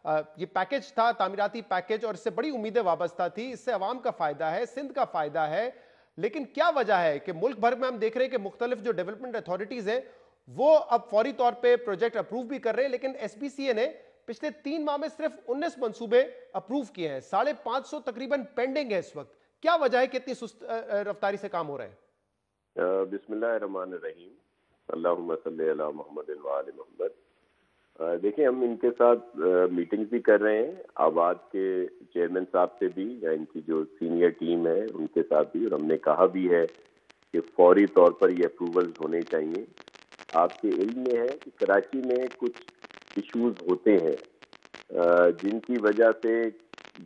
ये पैकेज था तामीराती पैकेज और इससे बड़ी उम्मीदें वाबस्ता थी, इससे अवाम का फायदा है, सिंध का फायदा है। लेकिन क्या वजह है कि मुल्क भर में हम देख रहे हैं कि मुख्तलिफ जो डेवलपमेंट अथॉरिटीज हैं वो अब फौरी तौर पे प्रोजेक्ट अप्रूव भी कर रहे हैं, लेकिन एसपीसीए ने पिछले 3 माह में सिर्फ 19 मंसूबे अप्रूव किए हैं, 550 तकरीबन पेंडिंग है इस वक्त। क्या वजह है कि इतनी सुस्त रफ्तारी से काम हो रहा है? बिस्मिल्लाहिर्रहमानिर्रहीम। अल्लाहुम्मा सल्ली अला मुहम्मदिन व आलि मुहम्मद। देखिए, हम इनके साथ मीटिंग्स भी कर रहे हैं, आबाद के चेयरमैन साहब से भी या इनकी जो सीनियर टीम है उनके साथ भी, और हमने कहा भी है कि फौरी तौर पर ये अप्रूवल्स होने चाहिए। आपके इल्म में है कि कराची में कुछ इश्यूज होते हैं जिनकी वजह से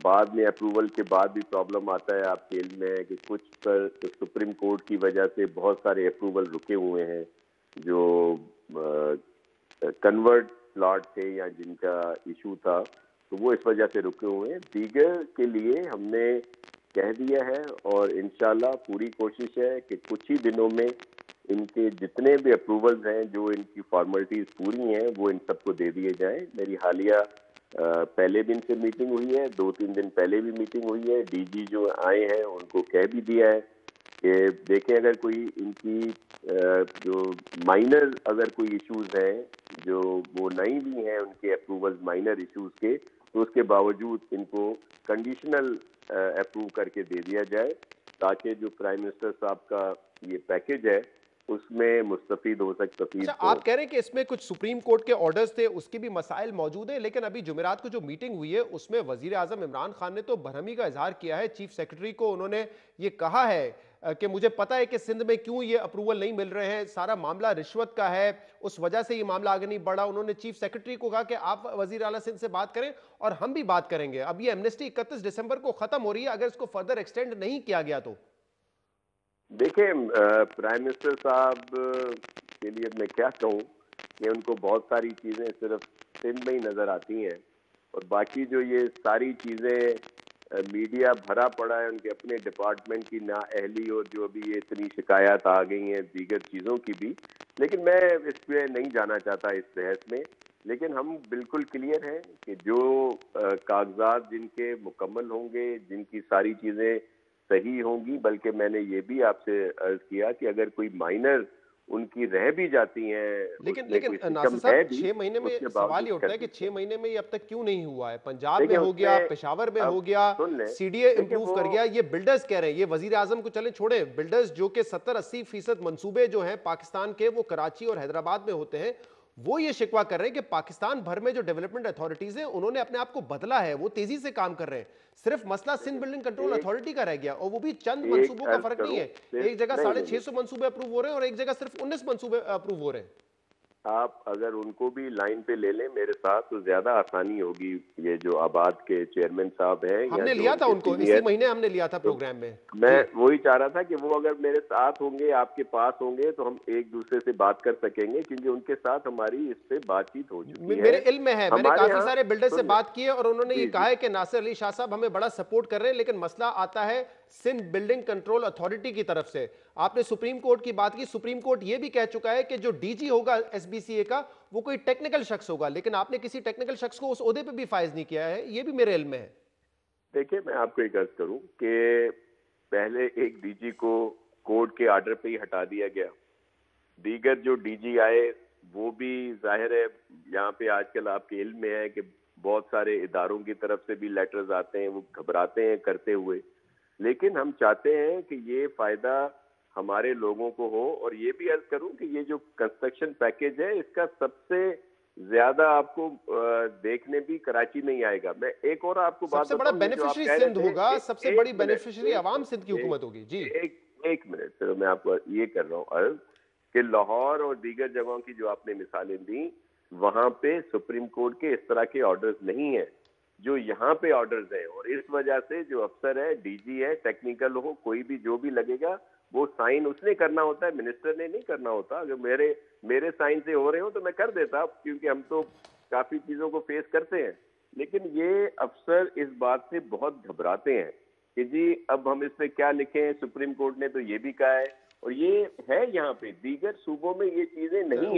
बाद में अप्रूवल के बाद भी प्रॉब्लम आता है। आपके इल्म में है कि कुछ पर सुप्रीम कोर्ट की वजह से बहुत सारे अप्रूवल रुके हुए हैं जो कन्वर्ट प्लॉट थे या जिनका इशू था, तो वो इस वजह से रुके हुए हैं। दीगर के लिए हमने कह दिया है और इंशाल्लाह पूरी कोशिश है कि कुछ ही दिनों में इनके जितने भी अप्रूवल्स हैं, जो इनकी फॉर्मेलिटीज पूरी हैं, वो इन सबको दे दिए जाएं। मेरी हालिया पहले भी इनसे मीटिंग हुई है, 2-3 दिन पहले भी मीटिंग हुई है। डीजी जो आए हैं उनको कह भी दिया है कि देखें अगर कोई इनकी जो माइनर अगर कोई इश्यूज हैं जो वो नहीं भी हैं उनके अप्रूवल्स माइनर इश्यूज के, तो उसके बावजूद इनको कंडीशनल अप्रूव करके दे दिया जाए ताकि जो प्राइम मिनिस्टर साहब का ये पैकेज है उसमें मुस्तफीद हो अच्छा, हो। आप कह रहे हैं कि इसमें कुछ सुप्रीम कोर्ट के ऑर्डर्स थे, उसके भी मसाइल मौजूद हैं, लेकिन अभी जुमेरात को जो मीटिंग हुई है उसमें वजीर आजम इमरान खान ने तो बरहमी का इजहार किया है। चीफ सेक्रेटरी को उन्होंने ये कहा है कि मुझे पता है कि सिंध में क्यों ये अप्रूवल नहीं मिल रहे हैं, सारा मामला रिश्वत का है, उस वजह से ये मामला आगे नहीं बढ़ा। उन्होंने चीफ सेक्रेटरी को कहा कि आप वजीर आला सिंध से बात करें और हम भी बात करेंगे। अब ये एमनेस्टी 31 दिसंबर को खत्म हो रही है, अगर इसको फर्दर एक्सटेंड नहीं किया गया तो? देखिए, प्राइम मिनिस्टर साहब के लिए मैं क्या कहूँ कि उनको बहुत सारी चीज़ें सिर्फ सिंध में ही नज़र आती हैं और बाकी जो ये सारी चीज़ें मीडिया भरा पड़ा है उनके अपने डिपार्टमेंट की नाअहली और जो अभी ये इतनी शिकायत आ गई हैं दीगर चीज़ों की भी। लेकिन मैं इस पे नहीं जाना चाहता इस बहस में। लेकिन हम बिल्कुल क्लियर हैं कि जो कागजात जिनके मुकम्मल होंगे, जिनकी सारी चीज़ें सही होंगी, बल्कि मैंने ये भी आपसे अर्ज किया कि अगर कोई माइनर उनकी रह भी जाती हैं, लेकिन उसमें लेकिन कोई नासिर सिस्टम है साहब, भी, 6 महीने में उसके सवाल बावजूद ये उठता कर है कि दी जाए। 6 महीने में ये अब तक क्यों नहीं हुआ है? पंजाब में देखिए हो गया, उसमें पेशावर में अब हो गया, सुन लें, सीडीए देखिए इंप्रूव वो कर गया। ये बिल्डर्स कह रहे हैं, ये वजीर आजम को चले छोड़े, बिल्डर्स जो कि 70-80% मंसूबे जो हैं पाकिस्तान के वो कराची और हैदराबाद में होते हैं, वो ये शिकवा कर रहे हैं कि पाकिस्तान भर में जो डेवलपमेंट अथॉरिटीज हैं उन्होंने अपने आप को बदला है, वो तेजी से काम कर रहे हैं। सिर्फ मसला सिंध बिल्डिंग कंट्रोल एक अथॉरिटी का रह गया, और वो भी चंद एक मंसूबों का अर्ज फर्क नहीं करूं है। सिर्फ एक जगह नहीं साढ़े नहीं छह नहीं सौ मंसूबे अप्रूव हो रहे हैं और एक जगह सिर्फ 19 मंसूबे अप्रूव हो रहे हैं। आप अगर उनको भी लाइन पे ले लें मेरे साथ तो ज्यादा आसानी होगी। ये जो आबाद के चेयरमैन साहब हैं या हमने जो लिया था उनके उनको, इसी सीनियर, महीने हमने लिया था तो प्रोग्राम में। मैं जी, वही चाह रहा था कि वो अगर मेरे साथ होंगे, आपके पास होंगे, तो हम एक दूसरे से बात कर सकेंगे, क्योंकि उनके साथ हमारी इस पे बातचीत हो चुकी है। मेरे इल्म में है, मैंने हमारे काफी यहाँ सारे बिल्डर से सुन लें। बात की है और उन्होंने ये जी कहा जी। है कि नासिर अली शाह साहब हमें बड़ा सपोर्ट कर रहे हैं, लेकिन मसला आता है सिंध बिल्डिंग कंट्रोल अथॉरिटी की तरफ से। आपने सुप्रीम कोर्ट की बात की, सुप्रीम कोर्ट ये भी कह चुका है कि जो डीजी होगा एसबीसीए का वो कोई टेक्निकल शख्स होगा, लेकिन आपने किसी टेक्निकल शख्स को उस ओहदे पे भी फायज नहीं किया है, ये भी मेरे इल्म में है। देखिए, मैं आपको एक अर्ज करूं कि पहले एक डीजी को कोर्ट के आर्डर पे ही हटा दिया गया। दीगर जो डीजी आए वो भी जाहिर है, यहाँ पे आजकल आपके इल्म में है कि बहुत सारे इदारों की तरफ से भी लेटर्स आते हैं, वो घबराते हैं करते हुए। लेकिन हम चाहते हैं कि ये फायदा हमारे लोगों को हो। और ये भी अर्ज करूं कि ये जो कंस्ट्रक्शन पैकेज है इसका सबसे ज्यादा आपको देखने भी कराची में ही आएगा। मैं एक और आपको बात सबसे बड़ा बताऊं, ये जो आप बेनिफिशियरी कह रहे सिंध थे, होगा, सबसे एक बड़ी मिनट, बेनिफिशियरी आवाम सिंध की हुकूमत होगी। जी, एक मिनट सिर्फ मैं आपको ये कर रहा हूँ अर्ज कि लाहौर और दीगर जगहों की जो आपने मिसालें दी, वहां पे सुप्रीम कोर्ट के इस तरह के ऑर्डर्स नहीं है जो यहाँ पे ऑर्डर्स हैं। और इस वजह से जो अफसर है, डीजी है, टेक्निकल हो, कोई भी जो भी लगेगा, वो साइन उसने करना होता है, मिनिस्टर ने नहीं करना होता। अगर मेरे साइन से हो रहे हो तो मैं कर देता, क्योंकि हम तो काफी चीजों को फेस करते हैं। लेकिन ये अफसर इस बात से बहुत घबराते हैं कि जी अब हम इस पे क्या लिखें, सुप्रीम कोर्ट ने तो ये भी कहा है। और ये है यहाँ पे, दीगर सूबों में ये चीजें नहीं है।